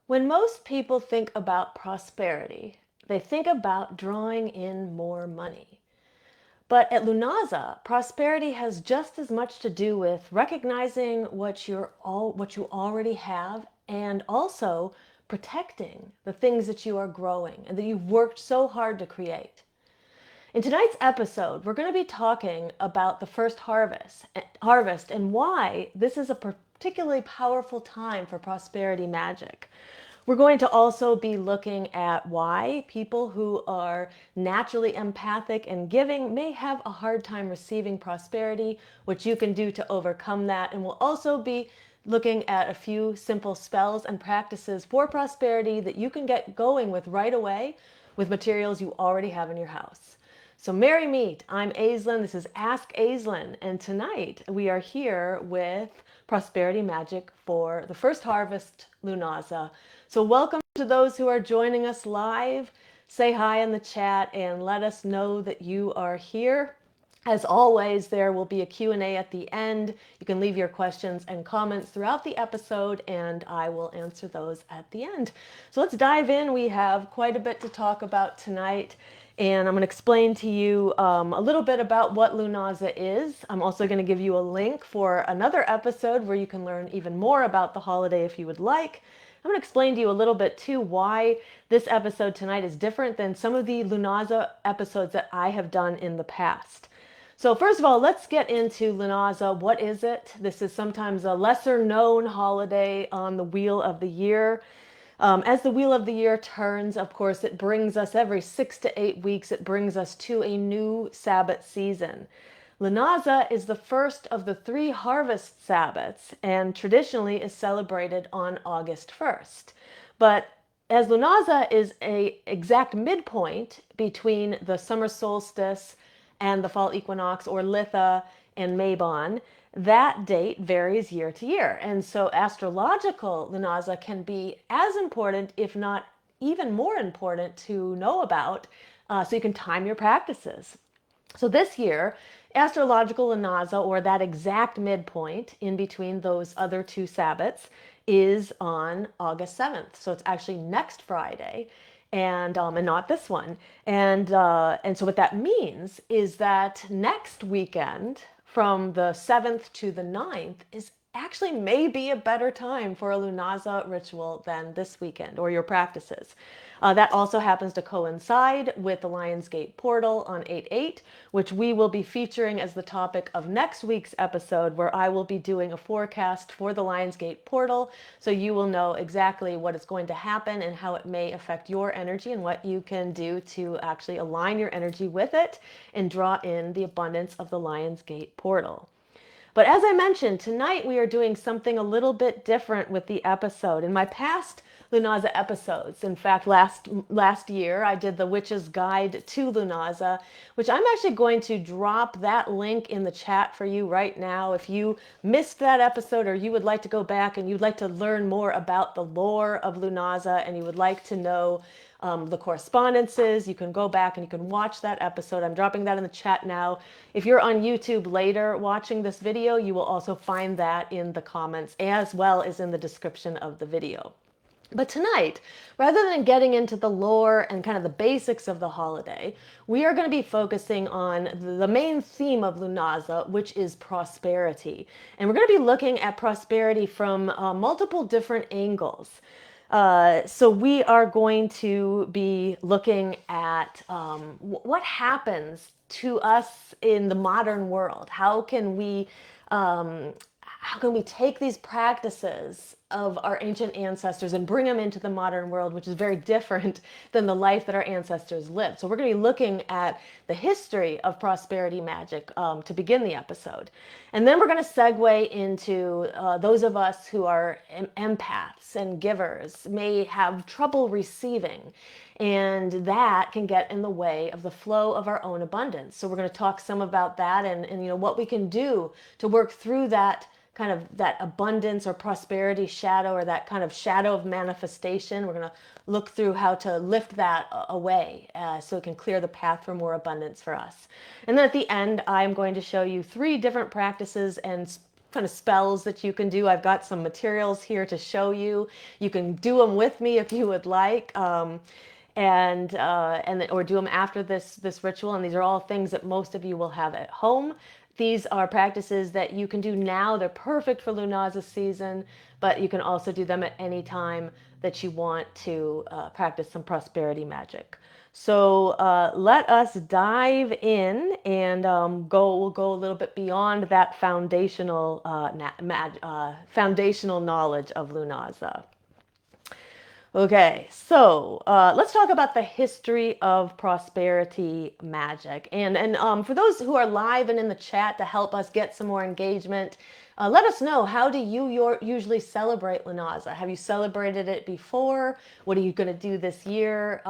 When most people think about prosperity, they think about drawing in more money. But at Lughnasadh, prosperity has just as much to do with recognizing what you already have and also protecting the things that you are growing and that you've worked so hard to create. In tonight's episode, we're going to be talking about the first harvest and why this is a particularly powerful time for prosperity magic. We're going to also be looking at why people who are naturally empathic and giving may have a hard time receiving prosperity, what you can do to overcome that. And we'll also be looking at a few simple spells and practices for prosperity that you can get going with right away with materials you already have in your house. So merry meet, I'm Aislin, this is Ask Aislin, and tonight we are here with Prosperity Magic for the first harvest Lughnasadh. So welcome to those who are joining us live. Say hi in the chat and let us know that you are here. As always, there will be a Q&A at the end. You can leave your questions and comments throughout the episode, and I will answer those at the end. So let's dive in. We have quite a bit to talk about tonight, and I'm going to explain to you a little bit about what Lughnasadh is. I'm also going to give you a link for another episode where you can learn even more about the holiday if you would like. I'm going to explain to you a little bit too why this episode tonight is different than some of the Lughnasadh episodes that I have done in the past. So first of all, let's get into Lughnasadh. What is it? This is sometimes a lesser known holiday on the Wheel of the Year. As the Wheel of the Year turns, of course, it brings us every 6 to 8 weeks, it brings us to a new Sabbath season. Lughnasadh is the first of the three harvest Sabbats and traditionally is celebrated on August 1st. But as Lughnasadh is a exact midpoint between the summer solstice and the fall equinox, or Litha and Mabon, that date varies year to year. And so astrological Lughnasadh can be as important, if not even more important, to know about so you can time your practices. So this year, astrological Lughnasadh, or that exact midpoint in between those other two Sabbats, is on August 7th. So it's actually next Friday and not this one. And so what that means is that next weekend, from the 7th to the 9th, is actually maybe a better time for a Lughnasadh ritual than this weekend or your practices. That also happens to coincide with the Lionsgate portal on 8/8, which we will be featuring as the topic of next week's episode, where I will be doing a forecast for the Lionsgate portal, so you will know exactly what is going to happen and how it may affect your energy and what you can do to actually align your energy with it and draw in the abundance of the Lionsgate portal. But as I mentioned, tonight we are doing something a little bit different with the episode. In my past Lughnasadh episodes, in fact, last year I did the Witch's Guide to Lughnasadh, which I'm actually going to drop that link in the chat for you right now. If you missed that episode or you would like to go back and you'd like to learn more about the lore of Lughnasadh and you would like to know the correspondences, you can go back and you can watch that episode. I'm dropping that in the chat now. If you're on YouTube later watching this video, you will also find that in the comments as well as in the description of the video. But tonight, rather than getting into the lore and kind of the basics of the holiday, we are going to be focusing on the main theme of Lughnasadh, which is prosperity. And we're going to be looking at prosperity from multiple different angles. So we are going to be looking at what happens to us in the modern world. How can we take these practices of our ancient ancestors and bring them into the modern world, which is very different than the life that our ancestors lived? So we're going to be looking at the history of prosperity magic to begin the episode. And then we're going to segue into those of us who are empaths and givers may have trouble receiving. And that can get in the way of the flow of our own abundance. So we're going to talk some about that and what we can do to work through that kind of that abundance or prosperity shadow, or that kind of shadow of manifestation. We're going to look through how to lift that away so it can clear the path for more abundance for us. And then at the end, I'm going to show you 3 different practices and kind of spells that you can do. I've got some materials here to show you. You can do them with me if you would like. Or do them after this ritual. And these are all things that most of you will have at home. These are practices that you can do now. They're perfect for Lughnasadh season, but you can also do them at any time that you want to practice some prosperity magic. So let us dive in and we'll go a little bit beyond that foundational knowledge of Lughnasadh. Okay, so let's talk about the history of prosperity magic. And for those who are live and in the chat to help us get some more engagement, let us know, how do you usually celebrate Lughnasadh? Have you celebrated it before? What are you going to do this year?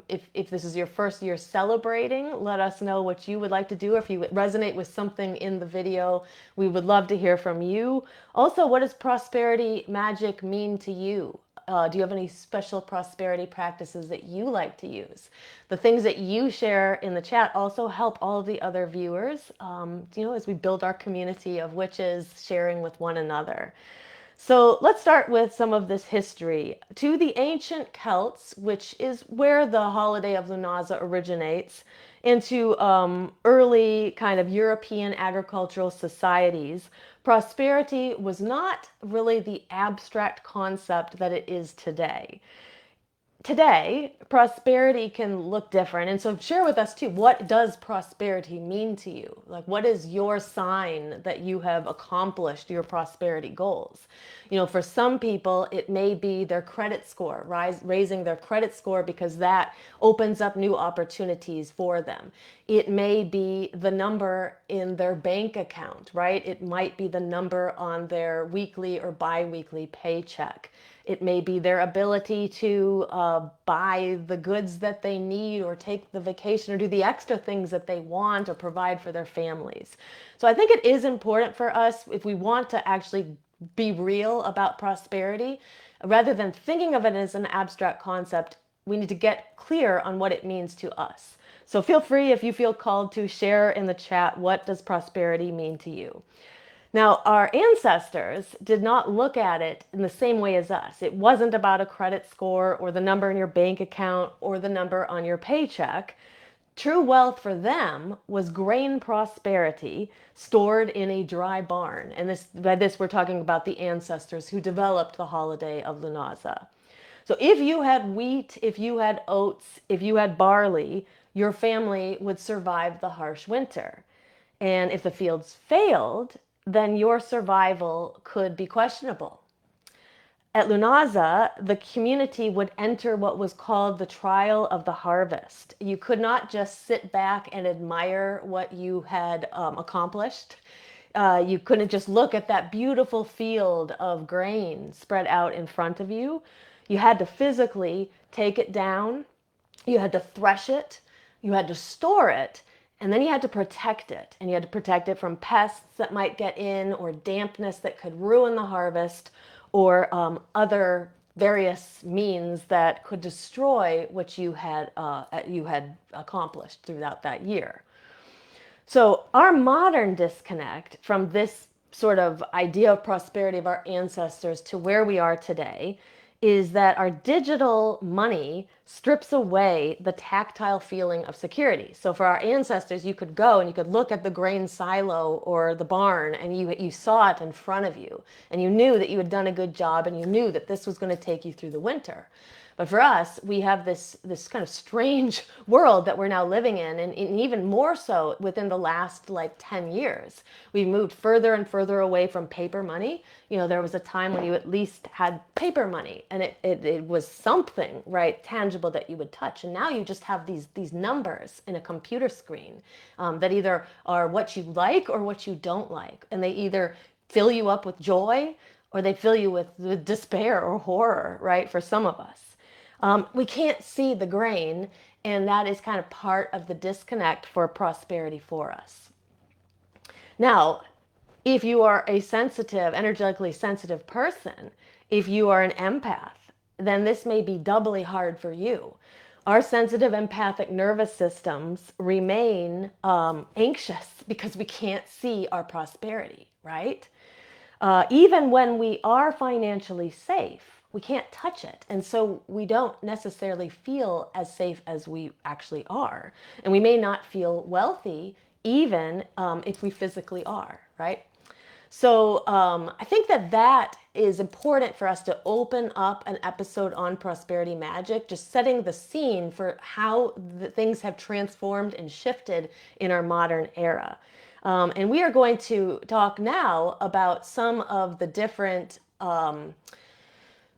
If this is your first year celebrating, let us know what you would like to do. If you resonate with something in the video, we would love to hear from you. Also, what does prosperity magic mean to you? Do you have any special prosperity practices that you like to use? The things that you share in the chat also help all of the other viewers, as we build our community of witches sharing with one another. So let's start with some of this history. To the ancient Celts, which is where the holiday of Lughnasadh originates, into early kind of European agricultural societies, prosperity was not really the abstract concept that it is today. Today, prosperity can look different. And so share with us too, what does prosperity mean to you? Like, what is your sign that you have accomplished your prosperity goals? For some people, it may be their credit score, raising their credit score, because that opens up new opportunities for them. It may be the number in their bank account, right? It might be the number on their weekly or bi-weekly paycheck. It may be their ability to buy the goods that they need, or take the vacation, or do the extra things that they want, or provide for their families. So I think it is important for us, if we want to actually be real about prosperity, rather than thinking of it as an abstract concept, we need to get clear on what it means to us. So feel free, if you feel called, to share in the chat, what does prosperity mean to you? Now, our ancestors did not look at it in the same way as us. It wasn't about a credit score, or the number in your bank account, or the number on your paycheck. True wealth for them was grain prosperity stored in a dry barn. And by this, we're talking about the ancestors who developed the holiday of Lughnasadh. So if you had wheat, if you had oats, if you had barley, your family would survive the harsh winter. And if the fields failed, then your survival could be questionable. At Lughnasadh, the community would enter what was called the trial of the harvest. You could not just sit back and admire what you had accomplished. You couldn't just look at that beautiful field of grain spread out in front of you. You had to physically take it down. You had to thresh it. You had to store it. And then you had to protect it. And you had to protect it from pests that might get in, or dampness that could ruin the harvest, or other various means that could destroy what you had accomplished throughout that year. So our modern disconnect from this sort of idea of prosperity of our ancestors to where we are today is that our digital money strips away the tactile feeling of security. So for our ancestors, you could go and you could look at the grain silo or the barn, and you saw it in front of you, and you knew that you had done a good job, and you knew that this was going to take you through the winter. But for us, we have this kind of strange world that we're now living in, and even more so within the last 10 years. We've moved further and further away from paper money. There was a time when you at least had paper money, and it was something, right, tangible that you would touch. And now you just have these numbers in a computer screen that either are what you like or what you don't like. And they either fill you up with joy, or they fill you with despair or horror, right, for some of us. We can't see the grain, and that is kind of part of the disconnect for prosperity for us. Now, if you are a sensitive, energetically sensitive person, if you are an empath, then this may be doubly hard for you. Our sensitive empathic nervous systems remain anxious because we can't see our prosperity, right? Even when we are financially safe, we can't touch it. And so we don't necessarily feel as safe as we actually are. And we may not feel wealthy even if we physically are, right? So I think that that is important for us to open up an episode on prosperity magic, just setting the scene for how the things have transformed and shifted in our modern era. And we are going to talk now about some of the different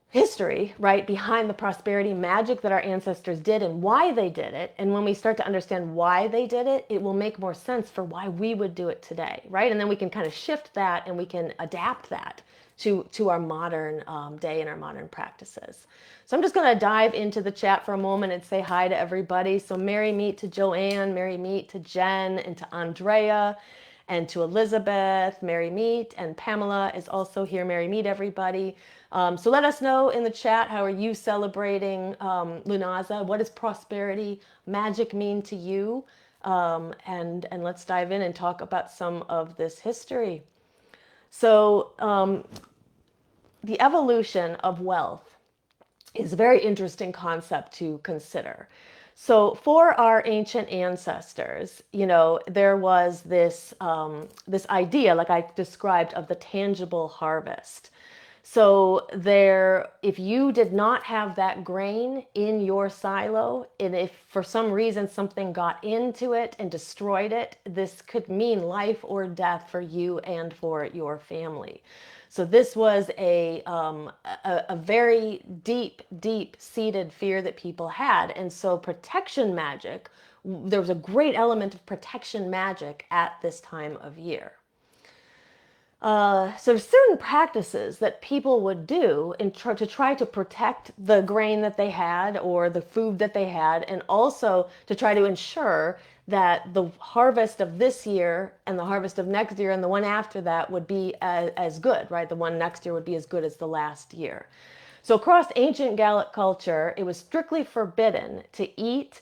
history, right, behind the prosperity magic that our ancestors did and why they did it. And when we start to understand why they did it, it will make more sense for why we would do it today, right? And then we can kind of shift that and we can adapt that to our modern day and our modern practices. So I'm just going to dive into the chat for a moment and say hi to everybody. So merry meet to Joanne, merry meet to Jen and to Andrea and to Elizabeth, merry meet, and Pamela is also here. Merry meet, everybody. So let us know in the chat, how are you celebrating Lughnasadh? What does prosperity magic mean to you? And let's dive in and talk about some of this history. So the evolution of wealth is a very interesting concept to consider. So for our ancient ancestors, you know, there was this this idea, like I described, of the tangible harvest. So there, if you did not have that grain in your silo, and if for some reason something got into it and destroyed it, this could mean life or death for you and for your family. So this was a very deep seated fear that people had. And so protection magic, there was a great element of protection magic at this time of year. So certain practices that people would do to try to protect the grain that they had or the food that they had, and also to try to ensure that the harvest of this year and the harvest of next year and the one after that would be as good, right? The one next year would be as good as the last year. So across ancient Gallic culture, it was strictly forbidden to eat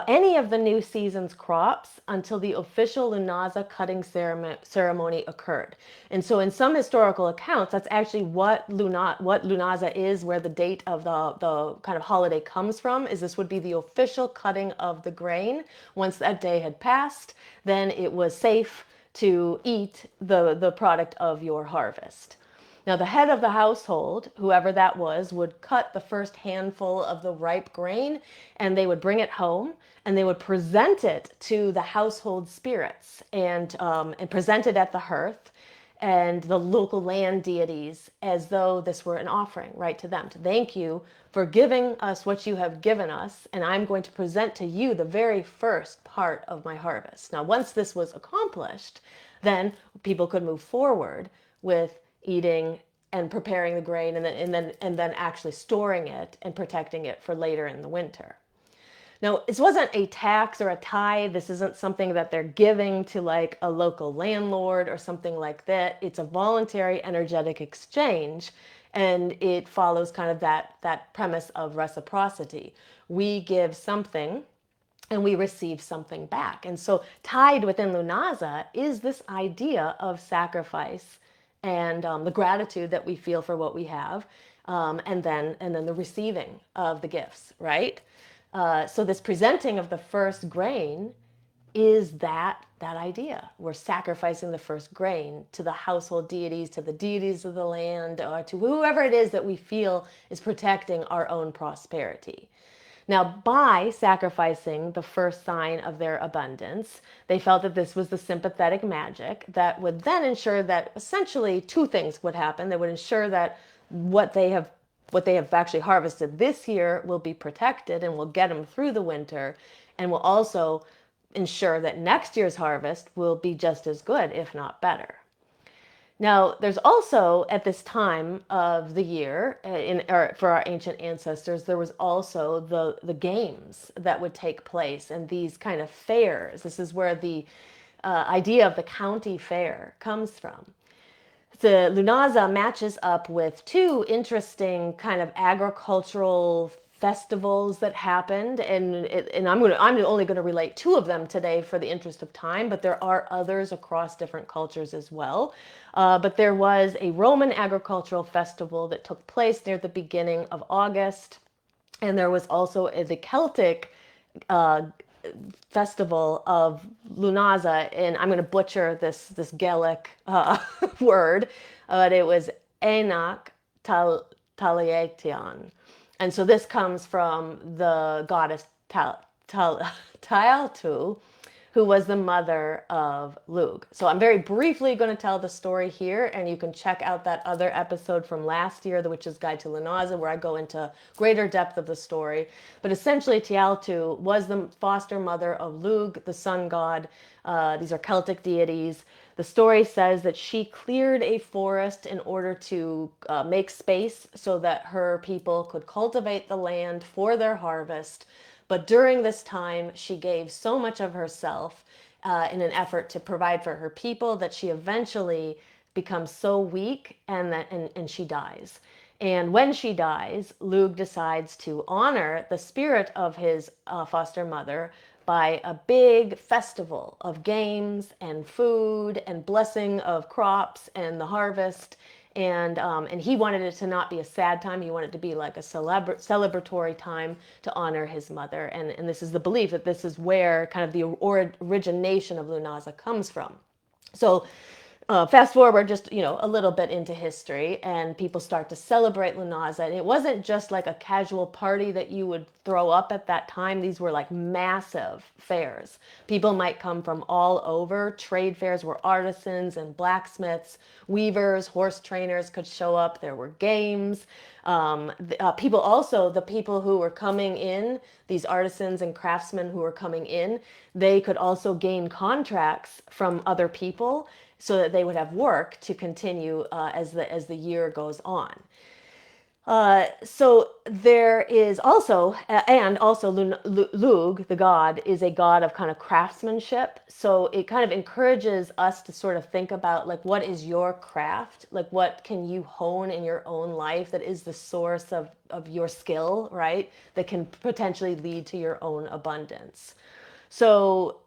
any of the new season's crops until the official Lughnasadh cutting ceremony occurred. And so in some historical accounts, that's actually what Lughnasadh is, where the date of the kind of holiday comes from, is this would be the official cutting of the grain. Once that day had passed, then it was safe to eat the product of your harvest. Now, the head of the household, whoever that was, would cut the first handful of the ripe grain and they would bring it home and they would present it to the household spirits and present it at the hearth and the local land deities as though this were an offering, right, to them, to thank you for giving us what you have given us, and I'm going to present to you the very first part of my harvest. Now, once this was accomplished, then people could move forward with eating and preparing the grain and then actually storing it and protecting it for later in the winter. Now, this wasn't a tax or a tithe. This isn't something that they're giving to like a local landlord or something like that. It's a voluntary energetic exchange, and it follows kind of that premise of reciprocity. We give something and we receive something back. And so tied within Lughnasadh is this idea of sacrifice and the gratitude that we feel for what we have, and then the receiving of the gifts, right? So this presenting of the first grain is that idea. We're sacrificing the first grain to the household deities, to the deities of the land, or to whoever it is that we feel is protecting our own prosperity. Now, by sacrificing the first sign of their abundance, they felt that this was the sympathetic magic that would then ensure that essentially two things would happen. They would ensure that what they have actually harvested this year will be protected and will get them through the winter, and will also ensure that next year's harvest will be just as good, if not better. Now, there's also, at this time of the year, for our ancient ancestors, there was also the games that would take place and these kind of fairs. This is where the idea of the county fair comes from. The Lughnasadh matches up with two interesting kind of agricultural festivals that happened, and I'm only going to relate two of them today for the interest of time, but there are others across different cultures as well. But there was a Roman agricultural festival that took place near the beginning of August, and there was also the Celtic uh, festival of Lughnasadh, and I'm going to butcher this Gaelic word, but it was Enoch Taliation. And so this comes from the goddess Tailtu, who was the mother of Lugh. So I'm very briefly going to tell the story here, and you can check out that other episode from last year, The Witch's Guide to Lughnasadh, where I go into greater depth of the story. But essentially, Tailtu was the foster mother of Lugh, the sun god. These are Celtic deities. The story says that she cleared a forest in order to make space so that her people could cultivate the land for their harvest. But during this time, she gave so much of herself in an effort to provide for her people that she eventually becomes so weak and she dies. And when she dies, Lugh decides to honor the spirit of his foster mother by a big festival of games and food and blessing of crops and the harvest. And he wanted it to not be a sad time. He wanted it to be like a celebratory time to honor his mother. And this is the belief that this is where kind of the origination of Lughnasadh comes from. So fast forward just a little bit into history, and people start to celebrate Lughnasadh. And it wasn't just like a casual party that you would throw up at that time. These were like massive fairs. People might come from all over. Trade fairs where artisans and blacksmiths, weavers, horse trainers could show up. There were games. The people who were coming in, these artisans and craftsmen who were coming in, they could also gain contracts from other people so that they would have work to continue as the year goes on. So there is also, and also Lugh, the god, is a god of kind of craftsmanship. So it kind of encourages us to sort of think about like, what is your craft? Like, what can you hone in your own life that is the source of your skill, right? That can potentially lead to your own abundance. So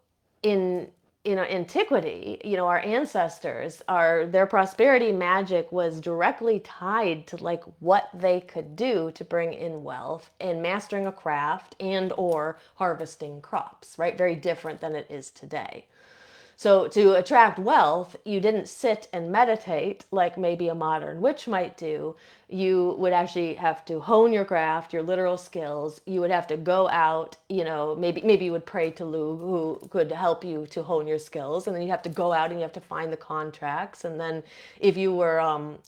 in antiquity, our ancestors, their prosperity magic was directly tied to like what they could do to bring in wealth and mastering a craft and or harvesting crops, right? Very different than it is today. So to attract wealth, you didn't sit and meditate like maybe a modern witch might do. You would actually have to hone your craft, your literal skills. You would have to go out, maybe you would pray to Lugh, who could help you to hone your skills. And then you have to go out and you have to find the contracts. And then if you were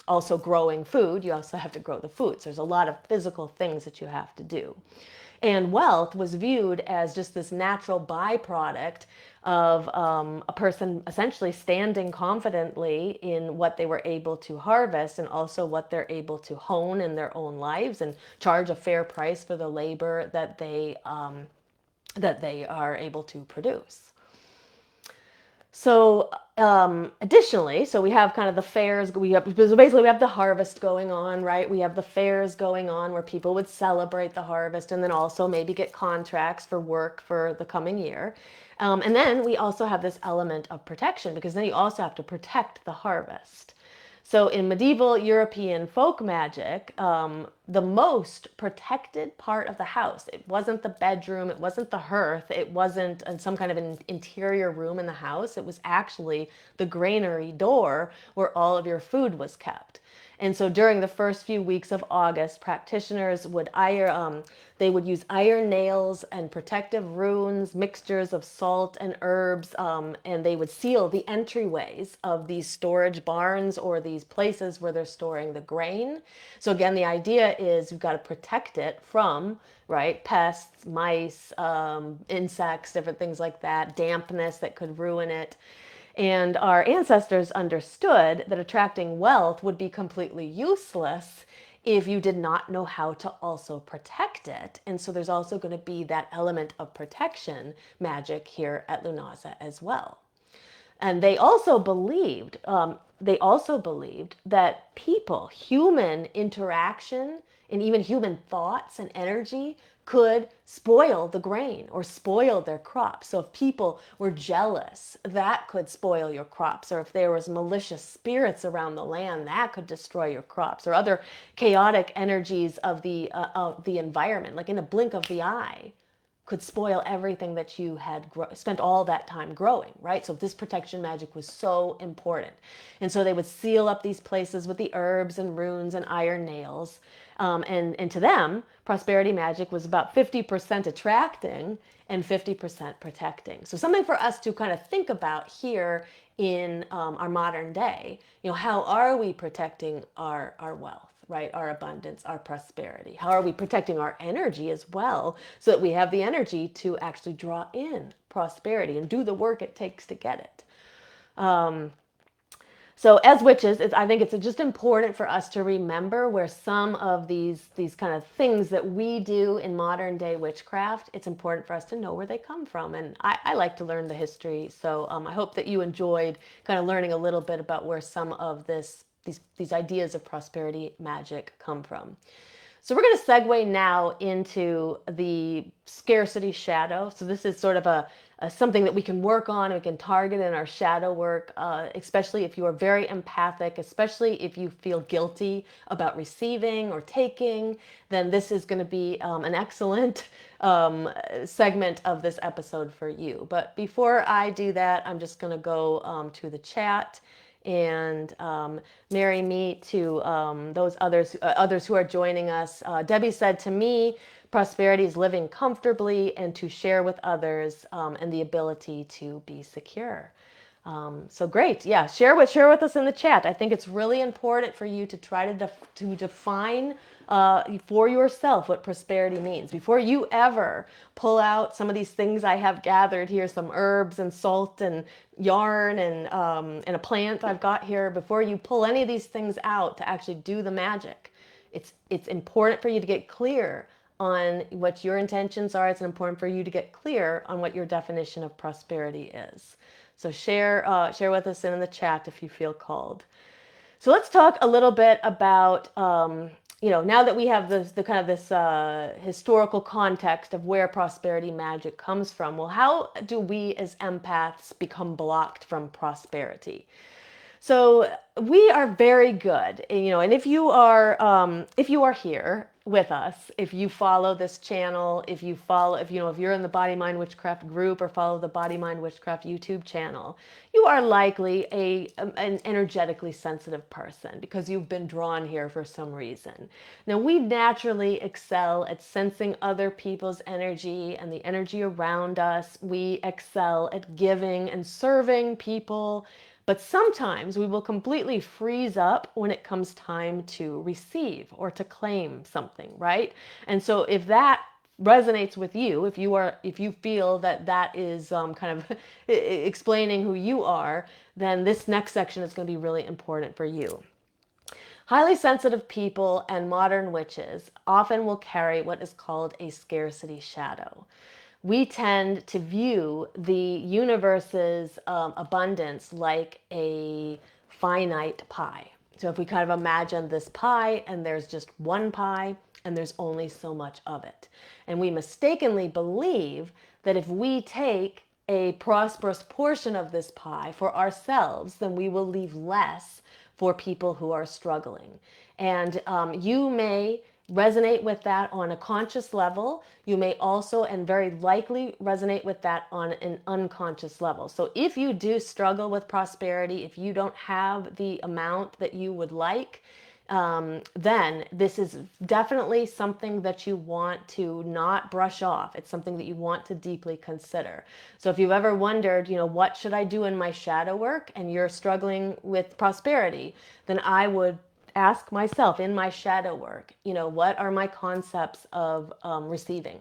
also growing food, you also have to grow the food. So there's a lot of physical things that you have to do. And wealth was viewed as just this natural byproduct of a person essentially standing confidently in what they were able to harvest and also what they're able to hone in their own lives and charge a fair price for the labor that they are able to produce. So additionally, so we have kind of the fairs. So basically we have the harvest going on, right? We have the fairs going on where people would celebrate the harvest and then also maybe get contracts for work for the coming year. And then we also have this element of protection because then you also have to protect the harvest. So in medieval European folk magic, the most protected part of the house, it wasn't the bedroom, it wasn't the hearth, it wasn't in some kind of an interior room in the house, it was actually the granary door where all of your food was kept. And so during the first few weeks of August, practitioners would they would use iron nails and protective runes, mixtures of salt and herbs, and they would seal the entryways of these storage barns or these places where they're storing the grain. So again, the idea is you've got to protect it from, right, pests, mice, insects, different things like that, dampness that could ruin it. And our ancestors understood that attracting wealth would be completely useless if you did not know how to also protect it. And so there's also going to be that element of protection magic here at Lughnasadh as well. And they also believed that human interaction and even human thoughts and energy could spoil the grain or spoil their crops. So if people were jealous, that could spoil your crops. Or if there was malicious spirits around the land, that could destroy your crops. Or other chaotic energies of the environment, like in a blink of the eye, could spoil everything that you had spent all that time growing, right? So this protection magic was so important. And so they would seal up these places with the herbs and runes and iron nails. And to them, prosperity magic was about 50% attracting and 50% protecting. So something for us to kind of think about here in our modern day. How are we protecting our wealth? Right? Our abundance, our prosperity. How are we protecting our energy as well so that we have the energy to actually draw in prosperity and do the work it takes to get it? So as witches, I think it's just important for us to remember where some of these kind of things that we do in modern day witchcraft, it's important for us to know where they come from. And I like to learn the history. So I hope that you enjoyed kind of learning a little bit about where some of these ideas of prosperity magic come from. So we're going to segue now into the scarcity shadow. So this is sort of a something that we can work on, we can target in our shadow work, especially if you are very empathic, especially if you feel guilty about receiving or taking, then this is going to be an excellent segment of this episode for you. But before I do that, I'm just going to go to the chat and marry me to those others who are joining us. Debbie said to me, prosperity is living comfortably and to share with others, and the ability to be secure. So great. Yeah, share with us in the chat. I think it's really important for you to try to define for yourself what prosperity means. Before you ever pull out some of these things I have gathered here, some herbs and salt and yarn and a plant I've got here, before you pull any of these things out to actually do the magic, it's important for you to get clear on what your intentions are. It's important for you to get clear on what your definition of prosperity is. So share with us in the chat if you feel called. So let's talk a little bit about, now that we have the kind of this historical context of where prosperity magic comes from. Well, how do we as empaths become blocked from prosperity? So we are very good, and if you are here with us, if you follow this channel, if you're in the Body Mind Witchcraft group or follow the Body Mind Witchcraft YouTube channel, you are likely an energetically sensitive person because you've been drawn here for some reason. Now, we naturally excel at sensing other people's energy and the energy around us. We excel at giving and serving people. But sometimes we will completely freeze up when it comes time to receive or to claim something, right? And so if that resonates with you, if you feel that is kind of explaining who you are, then this next section is going to be really important for you. Highly sensitive people and modern witches often will carry what is called a scarcity shadow. We tend to view the universe's abundance like a finite pie. So if we kind of imagine this pie and there's just one pie and there's only so much of it. And we mistakenly believe that if we take a prosperous portion of this pie for ourselves, then we will leave less for people who are struggling. And you may resonate with that on a conscious level. You may also, and very likely, resonate with that on an unconscious level. So if you do struggle with prosperity, if you don't have the amount that you would like, then this is definitely something that you want to not brush off. It's something that you want to deeply consider. So if you've ever wondered, what should I do in my shadow work, and you're struggling with prosperity, then I would ask myself in my shadow work, what are my concepts of receiving?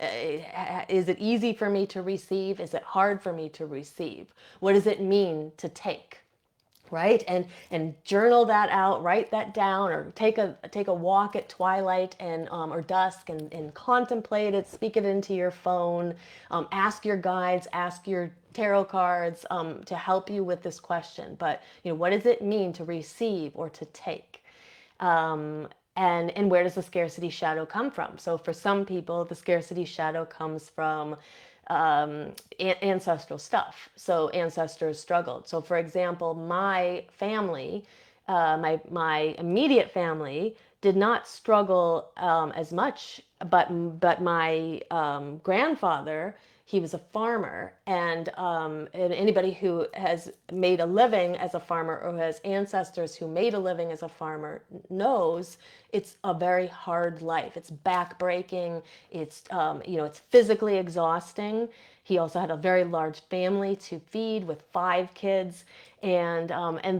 Is it easy for me to receive? Is it hard for me to receive? What does it mean to take? Right? And journal that out, write that down, or take a walk at twilight and or dusk and contemplate it, speak it into your phone, ask your guides, ask your tarot cards to help you with this question. But what does it mean to receive or to take? And where does the scarcity shadow come from? So for some people, the scarcity shadow comes from ancestral stuff. So ancestors struggled. So for example, my family, my immediate family did not struggle as much, but my grandfather, he was a farmer, and anybody who has made a living as a farmer or who has ancestors who made a living as a farmer knows it's a very hard life. It's backbreaking. It's physically exhausting. He also had a very large family to feed with 5 kids. And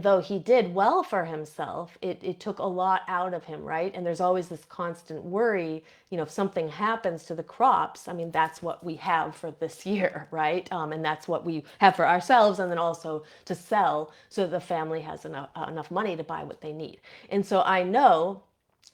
though he did well for himself, it took a lot out of him, right? And there's always this constant worry, if something happens to the crops, I mean, that's what we have for this year, right? And that's what we have for ourselves, and then also to sell so that the family has enough money to buy what they need. And so I know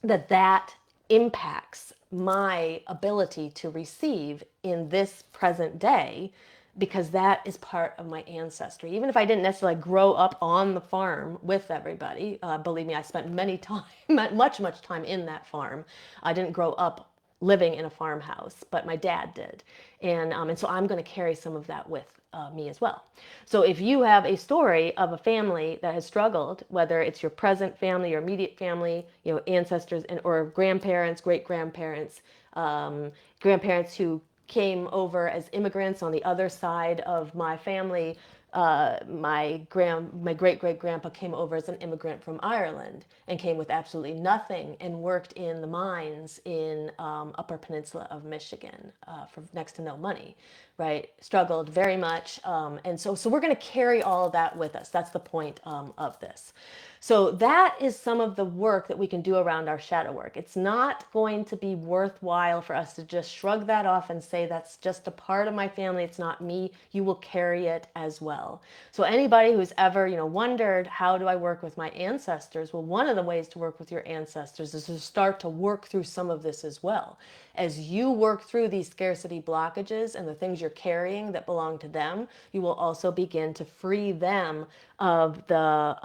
that impacts my ability to receive in this present day, because that is part of my ancestry. Even if I didn't necessarily grow up on the farm with everybody, believe me, I spent much time in that farm. I didn't grow up living in a farmhouse, but my dad did. And so I'm going to carry some of that with me as well. So if you have a story of a family that has struggled, whether it's your present family, your immediate family, ancestors, or grandparents, great grandparents, grandparents who came over as immigrants on the other side of my family. My great great grandpa came over as an immigrant from Ireland and came with absolutely nothing and worked in the mines in Upper Peninsula of Michigan for next to no money, right? Struggled very much, and so we're going to carry all of that with us. That's the point of this. So that is some of the work that we can do around our shadow work. It's not going to be worthwhile for us to just shrug that off and say, that's just a part of my family, it's not me. You will carry it as well. So anybody who's ever, wondered, how do I work with my ancestors? Well, one of the ways to work with your ancestors is to start to work through some of this as well. As you work through these scarcity blockages and the things you're carrying that belong to them, you will also begin to free them of the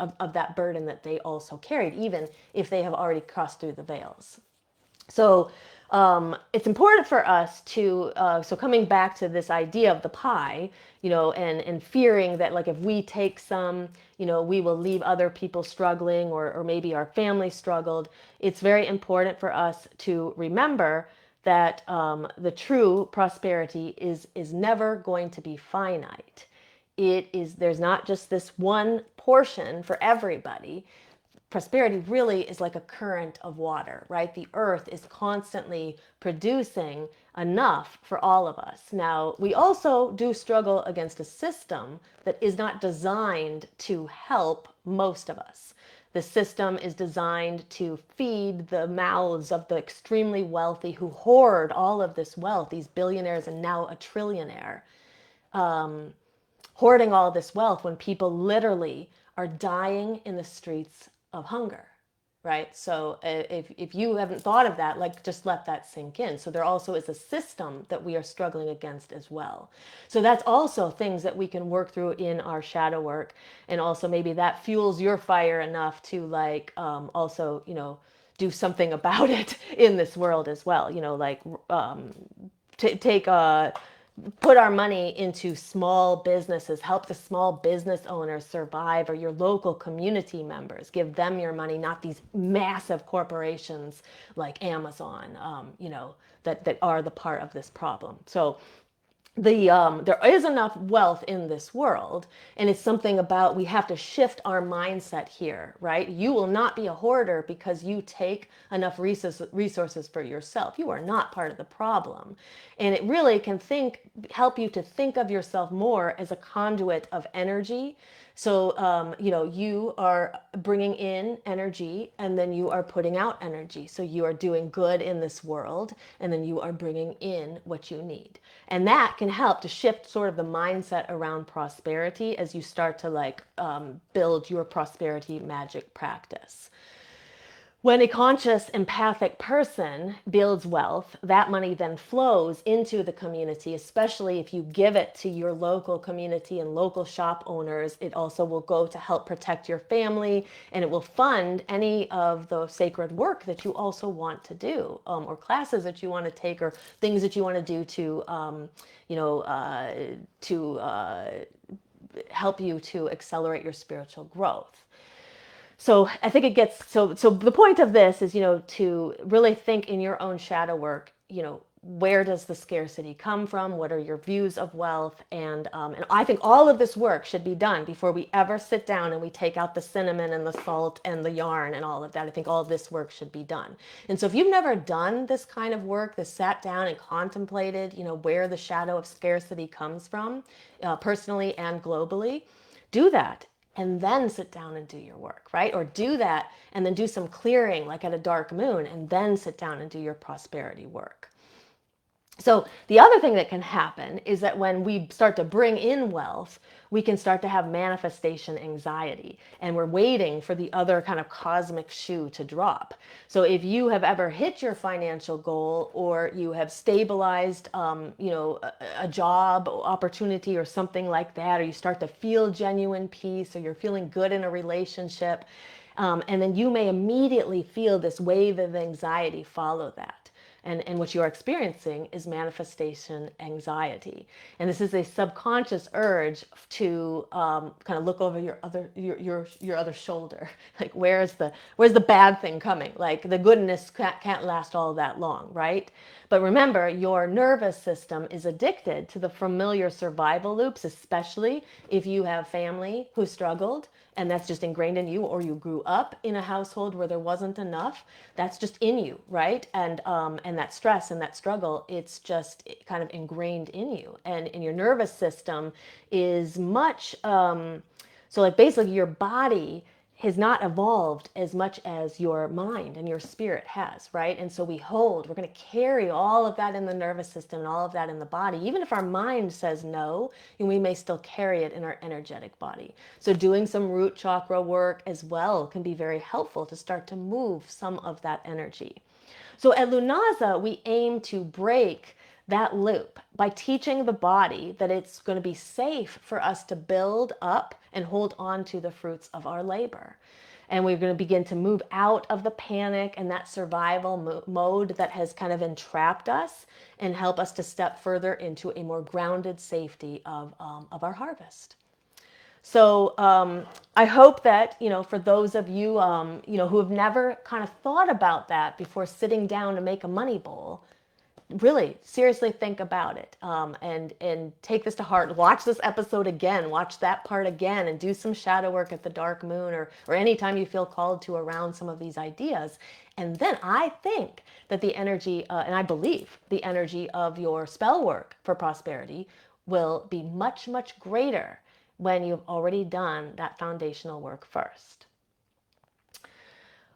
of that burden that they also carried, even if they have already crossed through the veils. So it's important for us to, so coming back to this idea of the pie, and fearing that, like, if we take some, we will leave other people struggling, or maybe our family struggled. It's very important for us to remember that the true prosperity is never going to be finite. There's not just this one portion for everybody. Prosperity really is like a current of water, right? The earth is constantly producing enough for all of us. Now, we also do struggle against a system that is not designed to help most of us. The system is designed to feed the mouths of the extremely wealthy who hoard all of this wealth, these billionaires and now a trillionaire, hoarding all this wealth when people literally are dying in the streets of hunger, right? So if you haven't thought of that, like, just let that sink in. So there also is a system that we are struggling against as well. So that's also things that we can work through in our shadow work. And also maybe that fuels your fire enough to, like, also, do something about it in this world as well. Like, take a put our money into small businesses, help the small business owners survive, or your local community members. Give them your money, not these massive corporations like Amazon, that are the part of this problem. So there is enough wealth in this world, and it's something about, we have to shift our mindset here, right? You will not be a hoarder because you take enough resources for yourself. You are not part of the problem. And it really can help you to think of yourself more as a conduit of energy. So, you are bringing in energy, and then you are putting out energy. So you are doing good in this world, and then you are bringing in what you need. And that can help to shift sort of the mindset around prosperity as you start to, like, build your prosperity magic practice. When a conscious, empathic person builds wealth, that money then flows into the community, especially if you give it to your local community and local shop owners. It also will go to help protect your family, and it will fund any of the sacred work that you also want to do, or classes that you want to take, or things that you want to do to, you know, to help you to accelerate your spiritual growth. So I think it gets so the point of this is, to really think in your own shadow work, where does the scarcity come from? What are your views of wealth? And I think all of this work should be done before we ever sit down and we take out the cinnamon and the salt and the yarn and all of that. I think all of this work should be done. And so if you've never done this kind of work, this sat down and contemplated, where the shadow of scarcity comes from, personally and globally, do that and then sit down and do your work, right? Or do that and then do some clearing like at a dark moon and then sit down and do your prosperity work. So the other thing that can happen is that when we start to bring in wealth, we can start to have manifestation anxiety, and we're waiting for the other kind of cosmic shoe to drop. So if you have ever hit your financial goal, or you have stabilized, a job opportunity or something like that, or you start to feel genuine peace, or you're feeling good in a relationship, and then you may immediately feel this wave of anxiety follow that. And what you're experiencing is manifestation anxiety. And this is a subconscious urge to kind of look over your other shoulder. Like, where's the bad thing coming? Like, the goodness can't last all that long, right? But remember, your nervous system is addicted to the familiar survival loops, especially if you have family who struggled, and that's just ingrained in you, or you grew up in a household where there wasn't enough. That's just in you, right? And that stress and that struggle, it's just kind of ingrained in you, and in your nervous system is much. So like, basically your body has not evolved as much as your mind and your spirit has, right? And so we're going to carry all of that in the nervous system and all of that in the body. Even if our mind says no, and we may still carry it in our energetic body. So doing some root chakra work as well can be very helpful to start to move some of that energy. So at Lughnasadh, we aim to break that loop by teaching the body that it's going to be safe for us to build up and hold on to the fruits of our labor. And we're going to begin to move out of the panic and that survival mode that has kind of entrapped us, and help us to step further into a more grounded safety of our harvest. So I hope that, for those of you, who have never kind of thought about that before sitting down to make a money bowl, really seriously think about it, and take this to heart. Watch this episode again, watch that part again, and do some shadow work at the dark moon, or anytime you feel called to around some of these ideas. And then I think that the energy, and I believe the energy of your spell work for prosperity will be much, much greater when you've already done that foundational work first.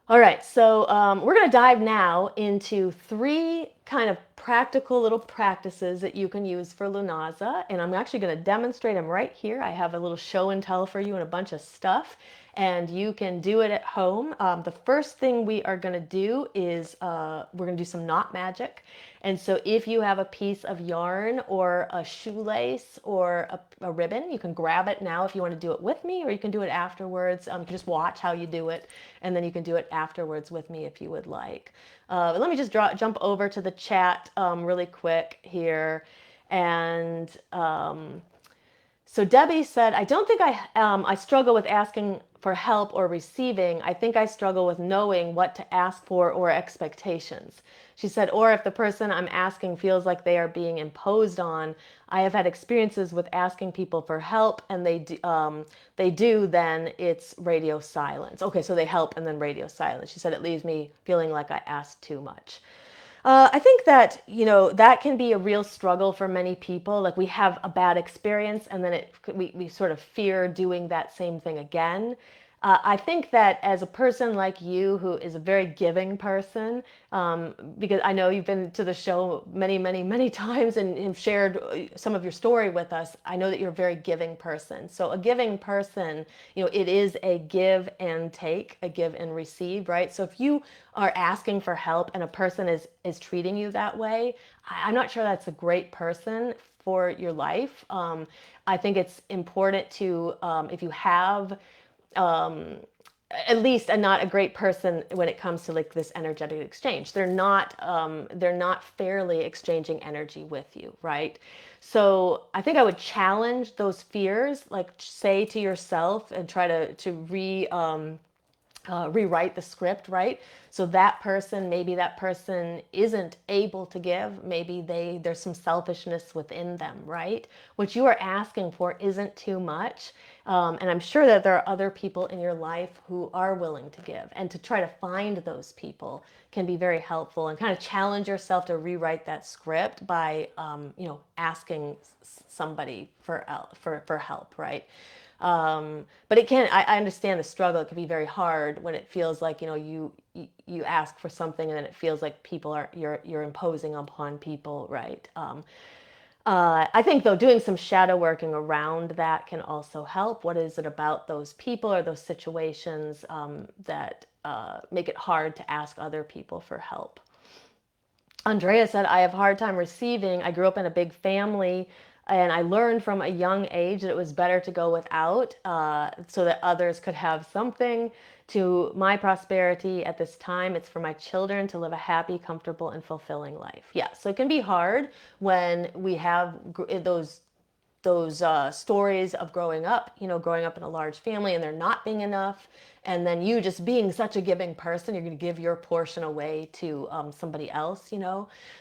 All right, so we're going to dive now into 3 kind of practical little practices that you can use for Lughnasadh, and I'm actually going to demonstrate them right here. I have a little show and tell for you and a bunch of stuff, and you can do it at home. The first thing we are going to do is we're going to do some knot magic. And so if you have a piece of yarn or a shoelace or a ribbon, you can grab it now if you want to do it with me, or you can do it afterwards. You can just watch how you do it, and then you can do it afterwards with me if you would like. But let me just jump over to the chat really quick here. And so Debbie said, I don't think I struggle with asking for help or receiving. I think I struggle with knowing what to ask for or expectations. She said, or if the person I'm asking feels like they are being imposed on. I have had experiences with asking people for help, and they do, then it's radio silence. Okay, so they help and then radio silence. She said, it leaves me feeling like I asked too much. I think that, that can be a real struggle for many people. Like, we have a bad experience, and then we sort of fear doing that same thing again. I think that as a person like you who is a very giving person, because I know you've been to the show many, many, many times and have shared some of your story with us, I know that you're a very giving person. So a giving person, it is a give and take, a give and receive, right? So if you are asking for help and a person is treating you that way, I'm not sure that's a great person for your life. I think it's important to, if you have at least not a great person when it comes to like this energetic exchange. They're not fairly exchanging energy with you, right? So I think I would challenge those fears, like say to yourself and try to rewrite the script, right? So maybe that person isn't able to give. Maybe there's some selfishness within them, right? What you are asking for isn't too much. And I'm sure that there are other people in your life who are willing to give. And to try to find those people can be very helpful and kind of challenge yourself to rewrite that script by, asking somebody for help, right? But I understand the struggle. It can be very hard when it feels like, you ask for something and then it feels like you're imposing upon people, right? I think though doing some shadow working around that can also help. What is it about those people or those situations that make it hard to ask other people for help? Andrea said, I have a hard time receiving. I grew up in a big family and I learned from a young age that it was better to go without so that others could have something. To my prosperity at this time, it's for my children to live a happy, comfortable, and fulfilling life. Yeah, so it can be hard when we have those stories of growing up in a large family and there not being enough, and then you just being such a giving person, you're going to give your portion away to somebody else,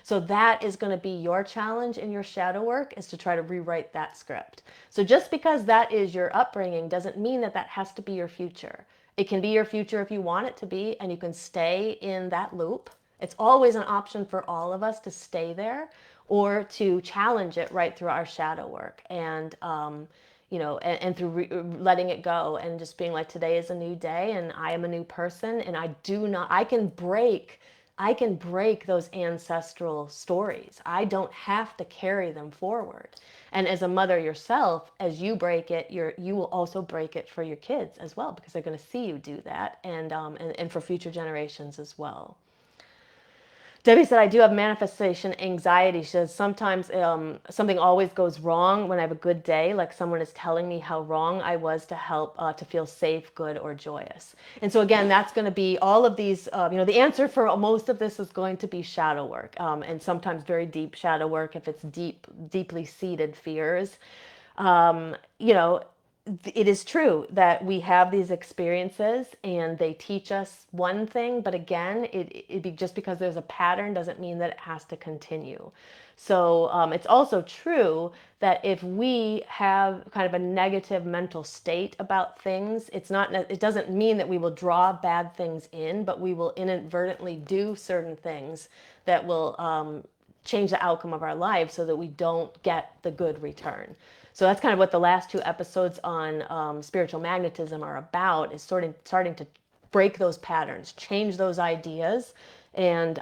So that is going to be your challenge in your shadow work, is to try to rewrite that script. So just because that is your upbringing doesn't mean that that has to be your future. It can be your future if you want it to be, and you can stay in that loop. It's always an option for all of us to stay there or to challenge it right through our shadow work and through letting it go and just being like, today is a new day and I am a new person and I can break those ancestral stories. I don't have to carry them forward. And as a mother yourself, as you break it, you will also break it for your kids as well, because they're going to see you do that, and for future generations as well. Debbie said, I do have manifestation anxiety. She says, sometimes something always goes wrong when I have a good day, like someone is telling me how wrong I was to help to feel safe, good, or joyous. And so again, that's going to be all of these, the answer for most of this is going to be shadow work, and sometimes very deep shadow work if it's deeply seated fears. Um, you know, it is true that we have these experiences and they teach us one thing, but again, just because there's a pattern doesn't mean that it has to continue. So it's also true that if we have kind of a negative mental state about things, it doesn't mean that we will draw bad things in, but we will inadvertently do certain things that will change the outcome of our lives so that we don't get the good return. So that's kind of what the last two episodes on spiritual magnetism are about, is starting to break those patterns, change those ideas, and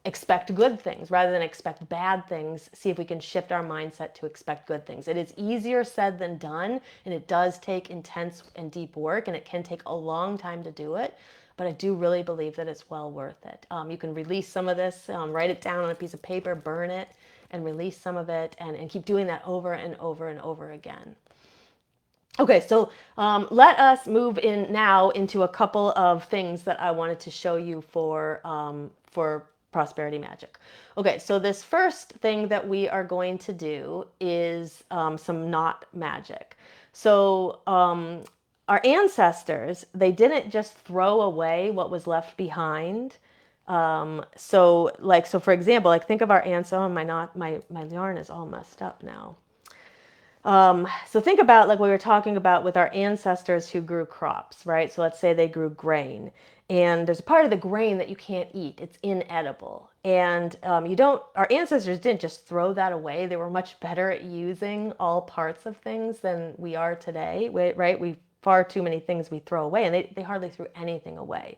expect good things rather than expect bad things. See if we can shift our mindset to expect good things. It is easier said than done, and it does take intense and deep work, and it can take a long time to do it. But I do really believe that it's well worth it. You can release some of this, write it down on a piece of paper, burn it, and release some of it, and keep doing that over and over and over again. Okay, so let us move in now into a couple of things that I wanted to show you for prosperity magic. Okay, so this first thing that we are going to do is some knot magic. So our ancestors, they didn't just throw away what was left behind. So for example, like think of our ants. Oh, my yarn is all messed up now. So think about like we were talking about with our ancestors who grew crops, right? So let's say they grew grain, and there's a part of the grain that you can't eat. It's inedible. And our ancestors didn't just throw that away. They were much better at using all parts of things than we are today, right? far too many things we throw away, and they hardly threw anything away.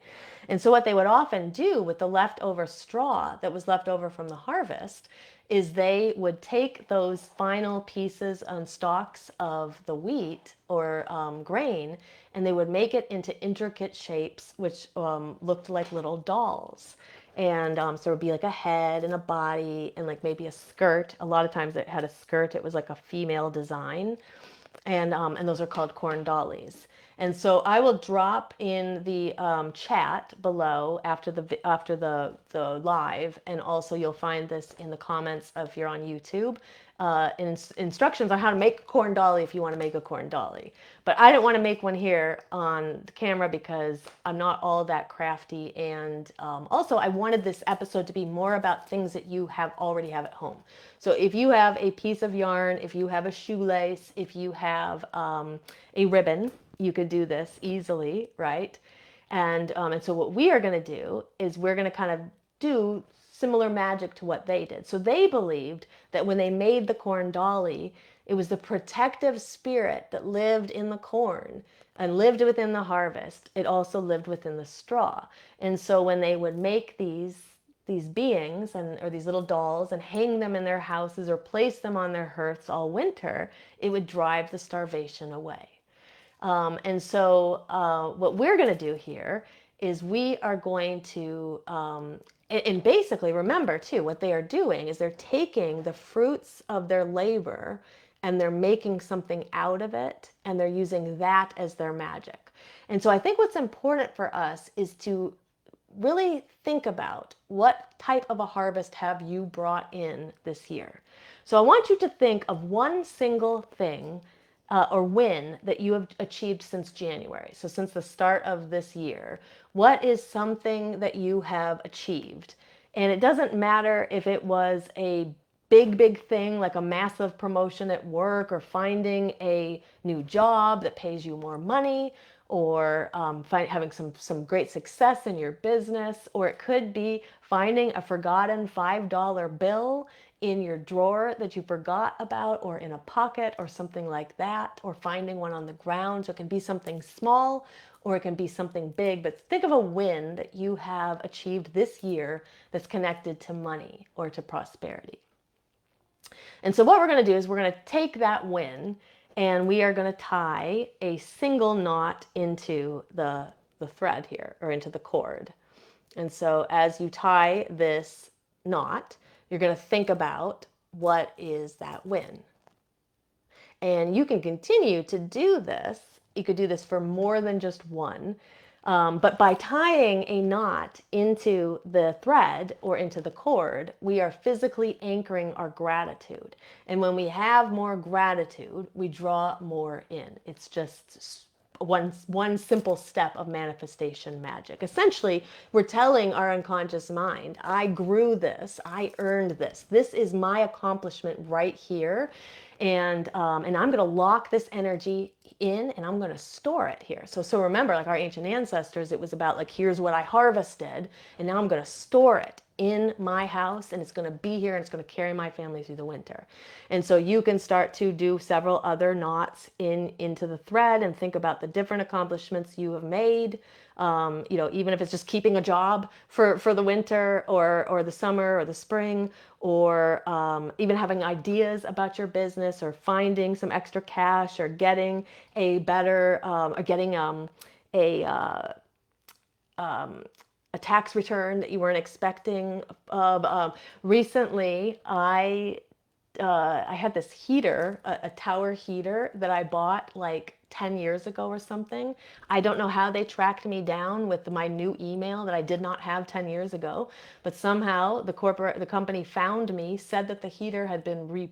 And so what they would often do with the leftover straw that was left over from the harvest is they would take those final pieces and stalks of the wheat or grain, and they would make it into intricate shapes, which looked like little dolls. And so it would be like a head and a body and like maybe a skirt. A lot of times it had a skirt. It was like a female design, and those are called corn dollies. And so I will drop in the chat below after the live, and also you'll find this in the comments if you're on YouTube. Instructions on how to make a corn dolly if you want to make a corn dolly. But I didn't want to make one here on the camera because I'm not all that crafty, and also I wanted this episode to be more about things that you already have at home. So if you have a piece of yarn, if you have a shoelace, if you have a ribbon, you could do this easily, right? And so what we are going to do is we're going to kind of do similar magic to what they did. So they believed that when they made the corn dolly, it was the protective spirit that lived in the corn and lived within the harvest. It also lived within the straw. And so when they would make these beings or these little dolls and hang them in their houses or place them on their hearths all winter, it would drive the starvation away. And so what we're going to do here is we are going to, and basically remember too, what they are doing is they're taking the fruits of their labor and they're making something out of it, and they're using that as their magic. And so I think what's important for us is to really think about what type of a harvest have you brought in this year. So I want you to think of one single thing or win that you have achieved since January. So since the start of this year, what is something that you have achieved? And it doesn't matter if it was a big thing like a massive promotion at work, or finding a new job that pays you more money, or having some great success in your business, or it could be finding a forgotten $5 bill in your drawer that you forgot about, or in a pocket or something like that, or finding one on the ground. So it can be something small or it can be something big, but think of a win that you have achieved this year that's connected to money or to prosperity. And so what we're going to do is we're going to take that win and we are going to tie a single knot into the thread here, or into the cord. And so as you tie this knot, you're going to think about what is that win. And you can continue to do this. You could do this for more than just one. But by tying a knot into the thread or into the cord, we are physically anchoring our gratitude. And when we have more gratitude, we draw more in. It's just one simple step of manifestation magic. Essentially, we're telling our unconscious mind, I grew this, I earned this. This is my accomplishment right here. And I'm going to lock this energy in, and I'm going to store it here. So remember, like our ancient ancestors, it was about like, here's what I harvested, and now I'm going to store it in my house, and it's going to be here, and it's going to carry my family through the winter. And so you can start to do several other knots into the thread and think about the different accomplishments you have made. Even if it's just keeping a job for the winter or the summer or the spring, or even having ideas about your business, or finding some extra cash, or getting a better, or getting a tax return that you weren't expecting. Recently, I had this heater, a tower heater that I bought like 10 years ago or something. I don't know how they tracked me down with my new email that I did not have 10 years ago, but somehow the company found me, said that the heater had been what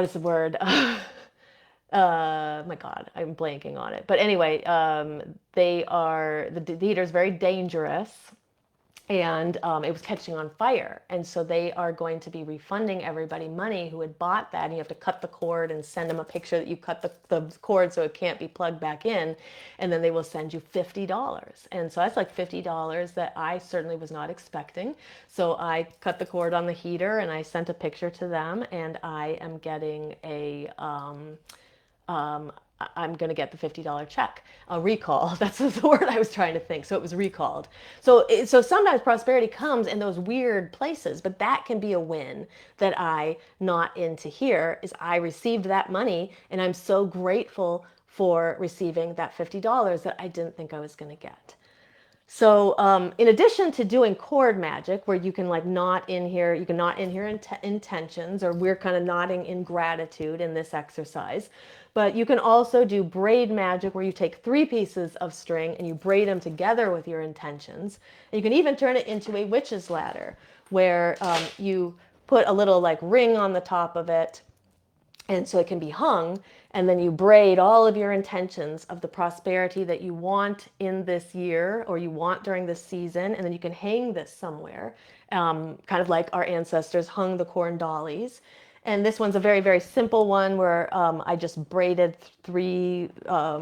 is the word? My God, I'm blanking on it. But anyway, the heater is very dangerous. and it was catching on fire. And so they are going to be refunding everybody money who had bought that. And you have to cut the cord and send them a picture that you cut the cord so it can't be plugged back in. And then they will send you $50. And so that's like $50 that I certainly was not expecting. So I cut the cord on the heater and I sent a picture to them, and I am getting um, I'm going to get the $50 check. A recall. That's the word I was trying to think. So it was recalled. So sometimes prosperity comes in those weird places, but that can be a win that I not into here is I received that money, and I'm so grateful for receiving that $50 that I didn't think I was going to get. So, in addition to doing cord magic, where you can like knot in here, you can knot in here intentions, or we're kind of knotting in gratitude in this exercise. But you can also do braid magic, where you take 3 pieces of string and you braid them together with your intentions. And you can even turn it into a witch's ladder, where you put a little like ring on the top of it, and so it can be hung, and then you braid all of your intentions of the prosperity that you want in this year or you want during this season, and then you can hang this somewhere, kind of like our ancestors hung the corn dollies. And this one's a very, very simple one where I just braided 3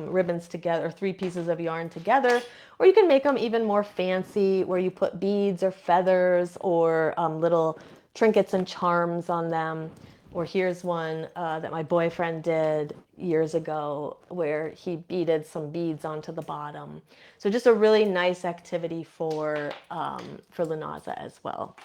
ribbons together, or 3 pieces of yarn together. Or you can make them even more fancy, where you put beads or feathers or little trinkets and charms on them. Or here's one that my boyfriend did years ago, where he beaded some beads onto the bottom. So just a really nice activity for Lughnasadh as well.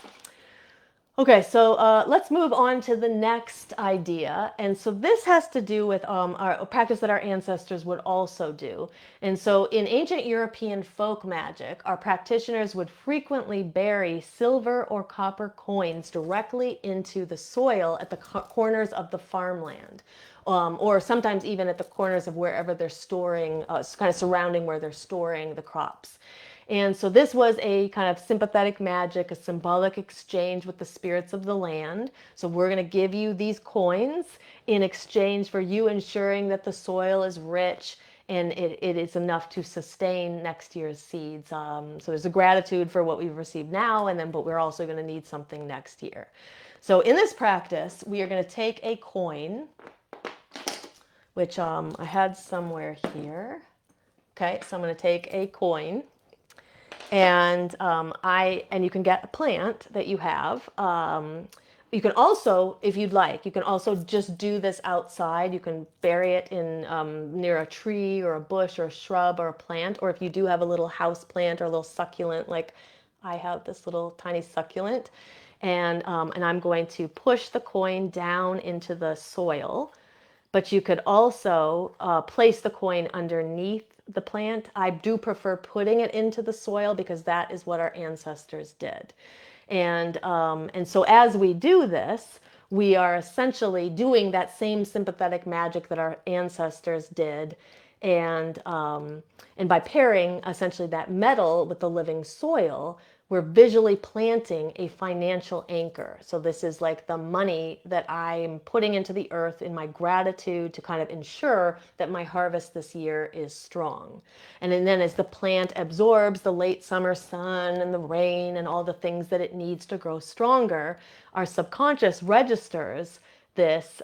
Okay, so let's move on to the next idea. And so this has to do with our practice that our ancestors would also do. And so in ancient European folk magic, our practitioners would frequently bury silver or copper coins directly into the soil at the corners of the farmland. Or sometimes even at the corners of wherever they're storing, kind of surrounding where they're storing the crops. And so this was a kind of sympathetic magic, a symbolic exchange with the spirits of the land. So we're going to give you these coins in exchange for you ensuring that the soil is rich and it is enough to sustain next year's seeds. So there's a gratitude for what we've received now, and then but we're also going to need something next year. So in this practice, we are going to take a coin, which I had somewhere here. Okay, so I'm going to take a coin. And and you can get a plant that you have. You can also, if you'd like, you can also just do this outside. You can bury it in near a tree or a bush or a shrub or a plant. Or if you do have a little house plant or a little succulent, like I have this little tiny succulent, and I'm going to push the coin down into the soil. But you could also place the coin underneath the plant. I do prefer putting it into the soil because that is what our ancestors did. And so as we do this, we are essentially doing that same sympathetic magic that our ancestors did. And by pairing essentially that metal with the living soil, we're visually planting a financial anchor. So this is like the money that I'm putting into the earth in my gratitude to kind of ensure that my harvest this year is strong. And then as the plant absorbs the late summer sun and the rain and all the things that it needs to grow stronger, our subconscious registers this,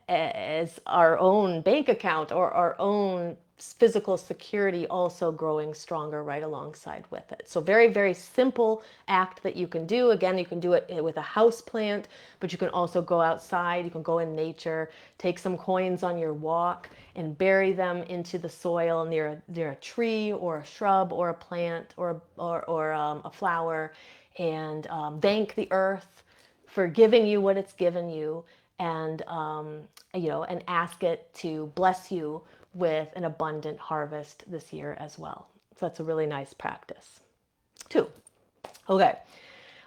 as our own bank account or our own physical security also growing stronger right alongside with it. So very, very simple act that you can do. Again, you can do it with a house plant, but you can also go outside. You can go in nature, take some coins on your walk and bury them into the soil near a tree or a shrub or a plant or a flower, and thank the earth for giving you what it's given you, and and ask it to bless you with an abundant harvest this year as well. So that's a really nice practice too. Okay.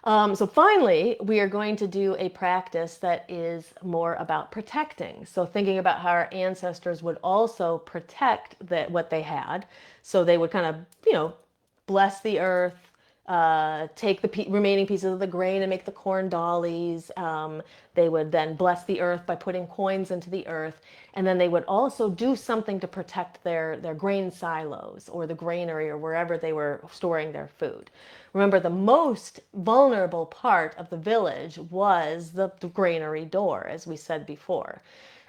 So finally, we are going to do a practice that is more about protecting. So thinking about how our ancestors would also protect what they had. So they would kind of, bless the earth, take the remaining pieces of the grain and make the corn dollies. They would then bless the earth by putting coins into the earth. And then they would also do something to protect their grain silos or the granary or wherever they were storing their food. Remember, the most vulnerable part of the village was the granary door, as we said before.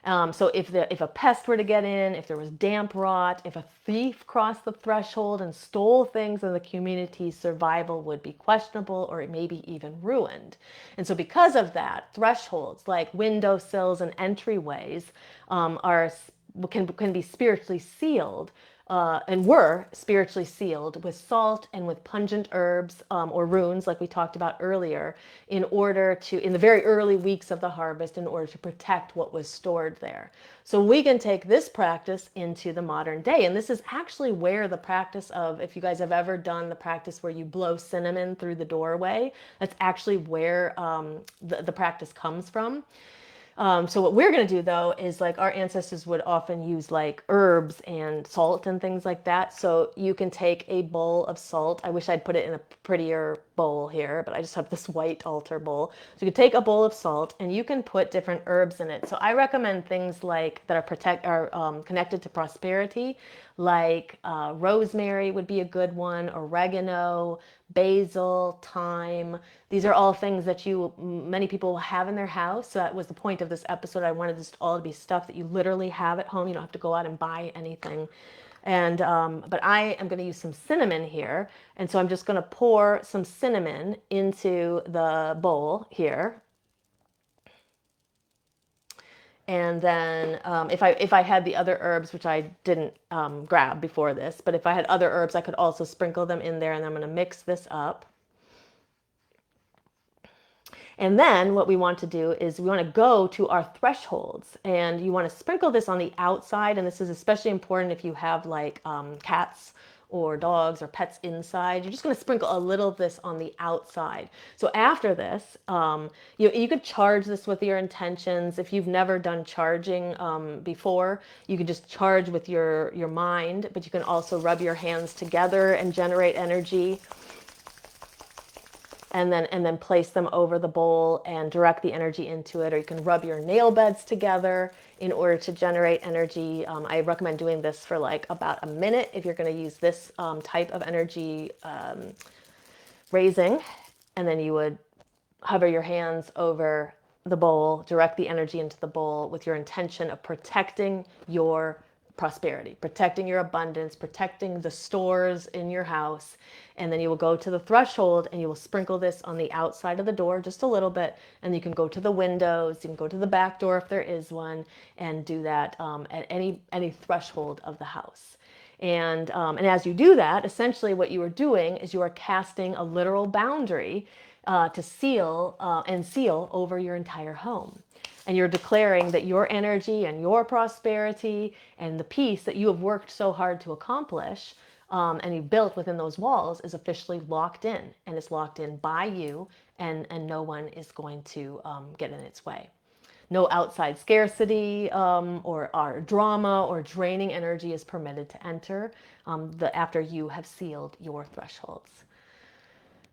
So if a pest were to get in, if there was damp rot, if a thief crossed the threshold and stole things, then the community's survival would be questionable or maybe even ruined. And so because of that, thresholds like windowsills and entryways can be spiritually sealed, and were spiritually sealed with salt and with pungent herbs, or runes, like we talked about earlier, in order to, in the very early weeks of the harvest, in order to protect what was stored there. So we can take this practice into the modern day. And this is actually where the practice of, if you guys have ever done the practice where you blow cinnamon through the doorway, that's actually where the practice comes from. So what we're going to do though is, like, our ancestors would often use like herbs and salt and things like that. So you can take a bowl of salt. I wish I'd put it in a prettier bowl here, but I just have this white altar bowl. So you can take a bowl of salt and you can put different herbs in it. So I recommend things like that are connected to prosperity, like rosemary would be a good one, oregano, basil, thyme. These are all things that many people have in their house. So that was the point of this episode. I wanted this all to be stuff that you literally have at home. You don't have to go out and buy anything. And but I am going to use some cinnamon here, and so I'm just going to pour some cinnamon into the bowl here. And then if I had the other herbs, which I didn't grab before this, but if I had other herbs, I could also sprinkle them in there. And I'm going to mix this up. And then what we want to do is we want to go to our thresholds, and you want to sprinkle this on the outside. And this is especially important if you have like cats or dogs or pets inside. You're just going to sprinkle a little of this on the outside. So after this, you could charge this with your intentions. If you've never done charging before, you could just charge with your mind, but you can also rub your hands together and generate energy. And then place them over the bowl and direct the energy into it. Or you can rub your nail beds together in order to generate energy. I recommend doing this for like about a minute if you're going to use this type of energy raising. And then you would hover your hands over the bowl, direct the energy into the bowl with your intention of protecting your prosperity, protecting your abundance, protecting the stores in your house. And then you will go to the threshold and you will sprinkle this on the outside of the door just a little bit. And you can go to the windows, you can go to the back door if there is one, and do that at any threshold of the house. And as you do that, essentially what you are doing is you are casting a literal boundary to seal over your entire home. And you're declaring that your energy and your prosperity and the peace that you have worked so hard to accomplish and you built within those walls is officially locked in, and it's locked in by you, and no one is going to get in its way. No outside scarcity or drama or draining energy is permitted to enter after you have sealed your thresholds.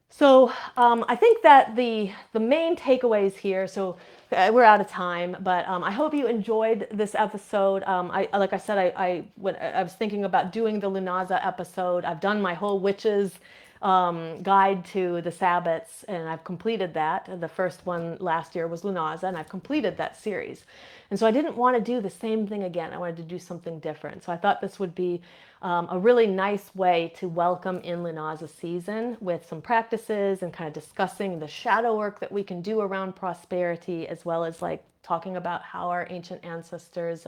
So I think that the main takeaways here, so we're out of time, but I hope you enjoyed this episode. Like I said, when I was thinking about doing the Lughnasadh episode. I've done my whole witches guide to the Sabbats, and I've completed that. The first one last year was Lughnasadh, and I've completed that series. And so I didn't want to do the same thing again. I wanted to do something different. So I thought this would be a really nice way to welcome in Lughnasadh season with some practices and kind of discussing the shadow work that we can do around prosperity, as well as like talking about how our ancient ancestors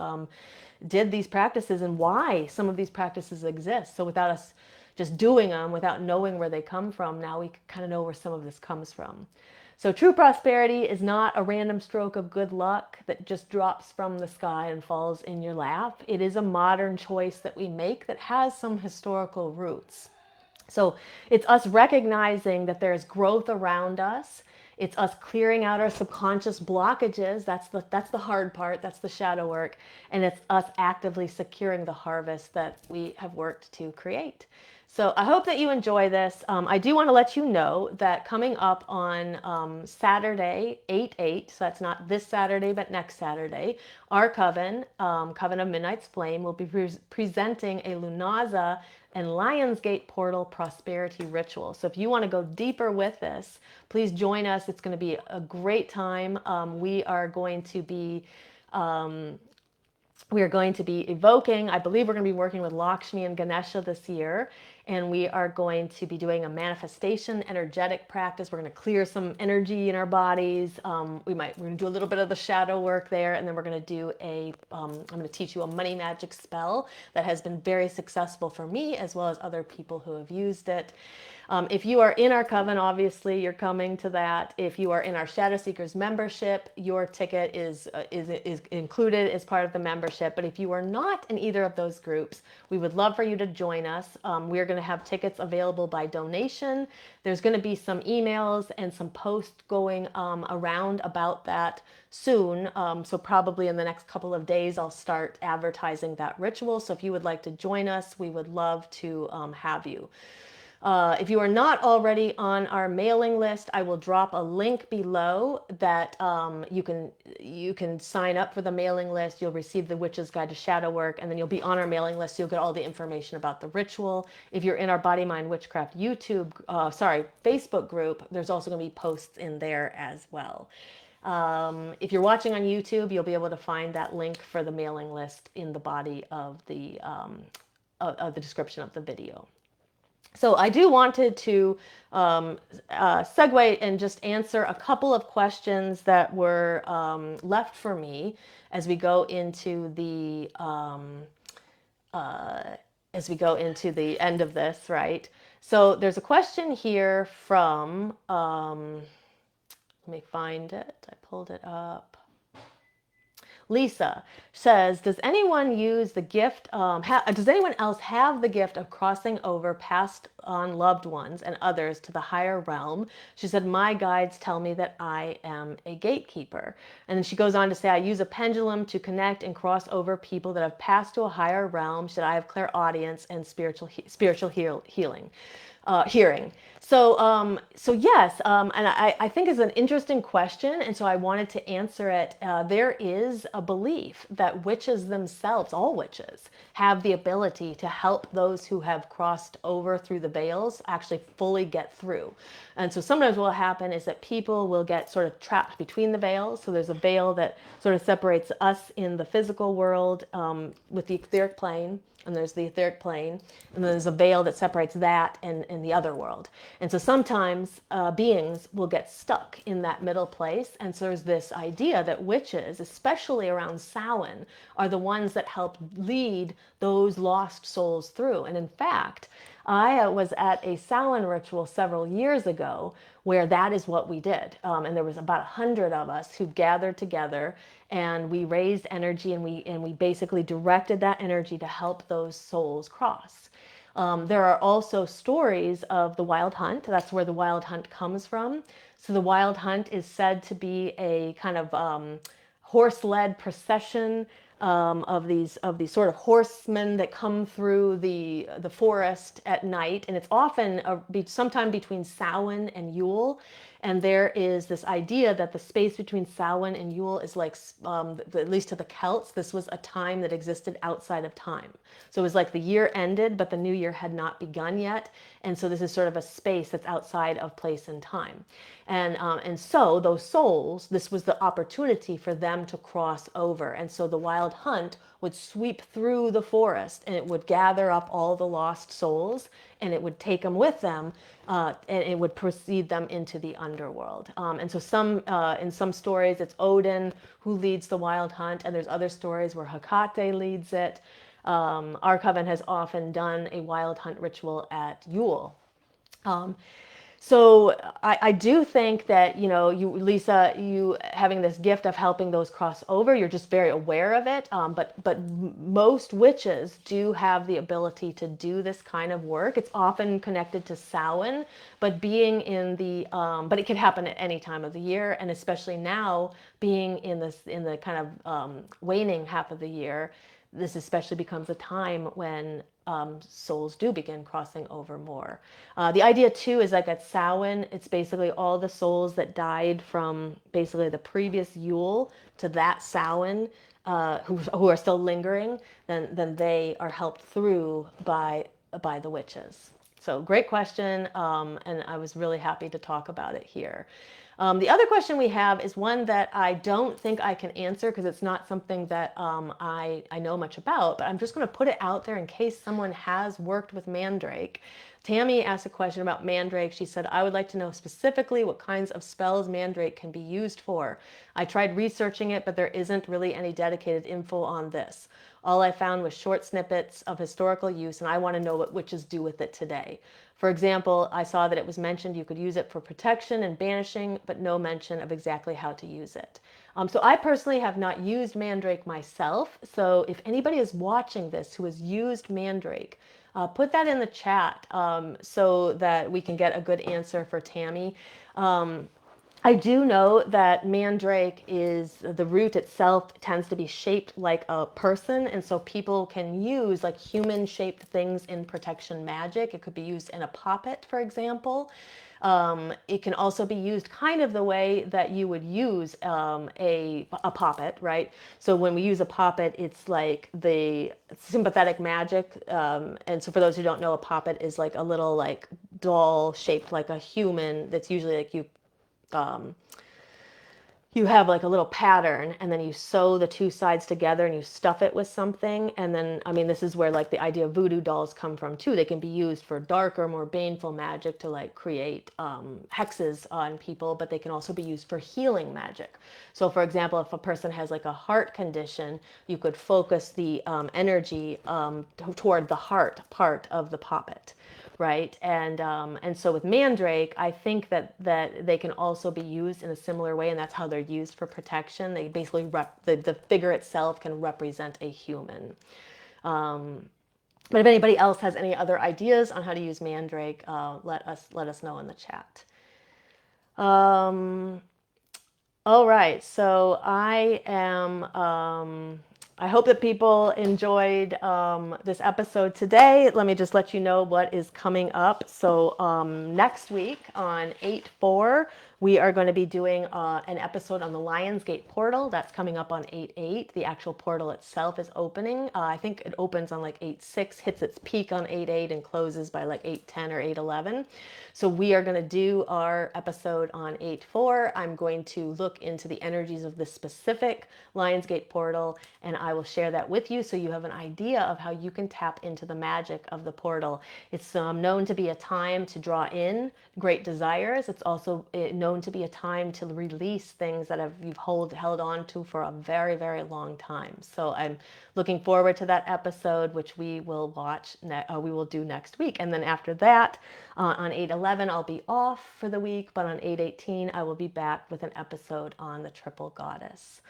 did these practices and why some of these practices exist. So without us just doing them, without knowing where they come from, now we kind of know where some of this comes from. So true prosperity is not a random stroke of good luck that just drops from the sky and falls in your lap. It is a modern choice that we make that has some historical roots. So it's us recognizing that there's growth around us. It's us clearing out our subconscious blockages. That's the hard part. That's the shadow work. And it's us actively securing the harvest that we have worked to create. So I hope that you enjoy this. I do want to let you know that coming up on Saturday, 8/8, so that's not this Saturday, but next Saturday, our coven, Coven of Midnight's Flame, will be presenting a Lughnasadh and Lionsgate portal prosperity ritual. So if you want to go deeper with this, please join us. It's going to be a great time. We are going to be evoking, I believe we're going to be working with Lakshmi and Ganesha this year, and we are going to be doing a manifestation energetic practice. We're going to clear some energy in our bodies. We're going to do a little bit of the shadow work there, and then we're going to do I'm going to teach you a money magic spell that has been very successful for me as well as other people who have used it. If you are in our coven, obviously you're coming to that. If you are in our Shadow Seekers membership, your ticket is included as part of the membership. But if you are not in either of those groups, we would love for you to join us. We are going to have tickets available by donation. There's going to be some emails and some posts going around about that soon. So probably in the next couple of days, I'll start advertising that ritual. So if you would like to join us, we would love to have you. If you are not already on our mailing list, I will drop a link below that you can sign up for the mailing list. You'll receive the Witch's Guide to Shadow Work, and then you'll be on our mailing list. So you'll get all the information about the ritual. If you're in our Body Mind Witchcraft Facebook group, there's also going to be posts in there as well. If you're watching on YouTube, you'll be able to find that link for the mailing list in the body of the description of the video. So I do wanted to segue and just answer a couple of questions that were left for me as we go into the end of this, right? So there's a question here from let me find it. I pulled it up. Lisa says, does anyone use the gift, does anyone else have the gift of crossing over passed on loved ones and others to the higher realm? She said, my guides tell me that I am a gatekeeper. And then she goes on to say, I use a pendulum to connect and cross over people that have passed to a higher realm. She said, I have clairaudience and spiritual hearing. So yes, and I think it's an interesting question, and so I wanted to answer it. There is a belief that witches themselves, all witches, have the ability to help those who have crossed over through the veils actually fully get through. And so sometimes what will happen is that people will get sort of trapped between the veils. So there's a veil that sort of separates us in the physical world with the etheric plane, and there's the etheric plane, and then there's a veil that separates that and the other world. And so sometimes beings will get stuck in that middle place, and so there's this idea that witches, especially around Samhain, are the ones that help lead those lost souls through. And in fact, I was at a Samhain ritual several years ago where that is what we did. And there was about 100 of us who gathered together, and we raised energy, and we basically directed that energy to help those souls cross. There are also stories of the wild hunt. That's where the wild hunt comes from. So the wild hunt is said to be a kind of horse-led procession of these sort of horsemen that come through the forest at night, and it's often sometime between Samhain and Yule. And there is this idea that the space between Samhain and Yule is like, at least to the Celts, this was a time that existed outside of time. So it was like the year ended, but the new year had not begun yet. And so this is sort of a space that's outside of place and time. And so those souls, this was the opportunity for them to cross over. And so the wild hunt would sweep through the forest, and it would gather up all the lost souls, and it would take them with them, and it would proceed them into the underworld. And so in some stories, it's Odin who leads the wild hunt, and there's other stories where Hecate leads it. Our coven has often done a wild hunt ritual at Yule. So I do think that, you, Lisa, you having this gift of helping those cross over, you're just very aware of it. But most witches do have the ability to do this kind of work. It's often connected to Samhain, but but it can happen at any time of the year, and especially now being in the kind of waning half of the year, this especially becomes a time when souls do begin crossing over more. The idea too is like at Samhain, it's basically all the souls that died from basically the previous Yule to that Samhain, who are still lingering, then they are helped through by the witches. So great question, and I was really happy to talk about it here. The other question we have is one that I don't think I can answer because it's not something that I know much about, but I'm just going to put it out there in case someone has worked with Mandrake. Tammy asked a question about Mandrake. She said, I would like to know specifically what kinds of spells Mandrake can be used for. I tried researching it, but there isn't really any dedicated info on this. All I found was short snippets of historical use, and I want to know what witches do with it today. For example, I saw that it was mentioned you could use it for protection and banishing, but no mention of exactly how to use it. So I personally have not used Mandrake myself. So if anybody is watching this who has used Mandrake, put that in the chat so that we can get a good answer for Tammy. I do know that Mandrake is the root itself tends to be shaped like a person, and so people can use like human shaped things in protection magic. It could be used in a poppet, for example. It can also be used kind of the way that you would use a poppet, right? So when we use a poppet, it's like the sympathetic magic. And so for those who don't know, a poppet is like a little like doll shaped like a human that's usually like um, you have like a little pattern and then you sew the two sides together and you stuff it with something. And then, I mean, this is where like the idea of voodoo dolls come from too. They can be used for darker, more baneful magic to like create hexes on people, but they can also be used for healing magic. So for example, if a person has like a heart condition, you could focus the energy toward the heart part of the poppet. Right, and so with Mandrake, I think that they can also be used in a similar way, and that's how they're used for protection. They basically the figure itself can represent a human. But if anybody else has any other ideas on how to use Mandrake, let us know in the chat. All right, so I hope that people enjoyed this episode today. Let me just let you know what is coming up. So next week on 8/4, we are going to be doing an episode on the Lionsgate portal. That's coming up on 8/8. The actual portal itself is opening. I think it opens on like 8/6, hits its peak on 8/8, and closes by like 8/10 or 8/11. So we are going to do our episode on 8/4. I'm going to look into the energies of the specific Lionsgate portal, and I will share that with you so you have an idea of how you can tap into the magic of the portal. It's known to be a time to draw in great desires. It's also known to be a time to release things that you've held on to for a very, very long time. So I'm looking forward to that episode, which we will we will do next week. And then after that, on 8/11, I'll be off for the week, but on 8/18, I will be back with an episode on the Triple Goddess.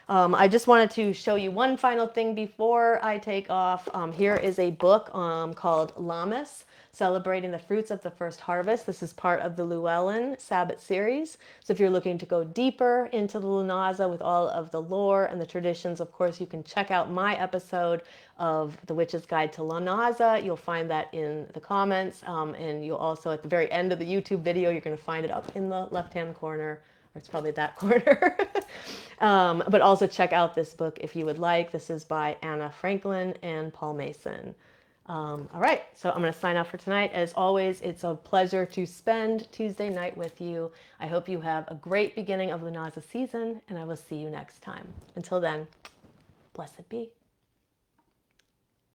I just wanted to show you one final thing before I take off. Here is a book called Lammas, Celebrating the Fruits of the First Harvest. This is part of the Llewellyn Sabbath series. So if you're looking to go deeper into the Lughnasadh with all of the lore and the traditions, of course, you can check out my episode of The Witch's Guide to Lughnasadh. You'll find that in the comments, and you'll also, at the very end of the YouTube video, you're going to find it up in the left-hand corner. Or it's probably that corner. But also check out this book if you would like. This is by Anna Franklin and Paul Mason. All right, so I'm going to sign off for tonight. As always, it's a pleasure to spend Tuesday night with you. I hope you have a great beginning of Lughnasadh season, and I will see you next time. Until then, blessed be.